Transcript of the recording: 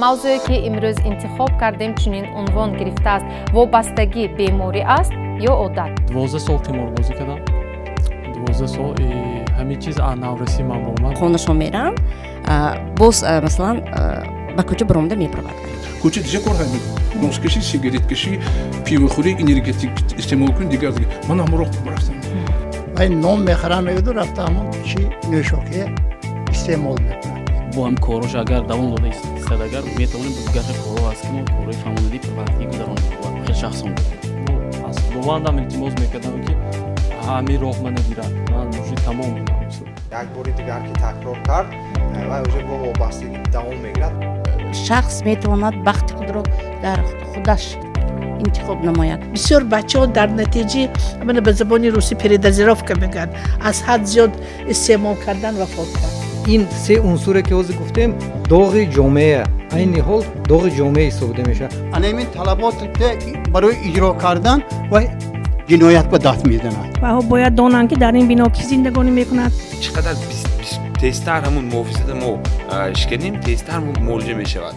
мавзӯе ки имрӯз интихоб кардем чунин унвон гирифтааст вобастагӣ беморӣ аст ё одат. 12 сол тиморбозӣ кардам. 12 сол ҳамин чиз навраси ман ба омад. Хонашон мерам, боз масалан ба кӯча баромада мебаравад. Кӯча диҷа кор ҳамин. Носкашӣ, сигареткашӣ, пивохӯрӣ, энергетик истеъмол кунӣ дигар. Ман ҳамроҳ рафтам. Ман ном мехарам мегуду рафта ҳамон чӣ нӯшокӣ истеъмол мекунам. бо ҳам корош агар давом дода истад агар метавонем гарша коро ҳаст ки мо корои фамилӣ вақтӣ гузаронем хеле шахсон аз худовандам илтимос мекардам ки ҳамин роҳ мана гирад. Ман уже тамом будам. як бори дигар ки такрор кард ва уже бо вобастагӣ давом мегирад. Шахс метавонад бахти худро дар худаш интихоб намояд. бисёр бачаҳо дар натиҷаи амана ба забони русӣ передозировка мегӯянд, аз ҳад зиёд истеъмол кардан вафот кард. ин се унсуре ки ҳозир гуфтем доғи ҷомеа айни ҳол доғи ҷомеа ҳисобида мешавад. Анамин талабот барои иҷро кардан ва ҷиноятга даст мезанад. ва бояд донанд ки дар ин бино ки зиндагонӣ мекунад. чӣ қадар тезтар ҳамун муҳофизати мо иш кардем, тезтар муолиҷа мешавад.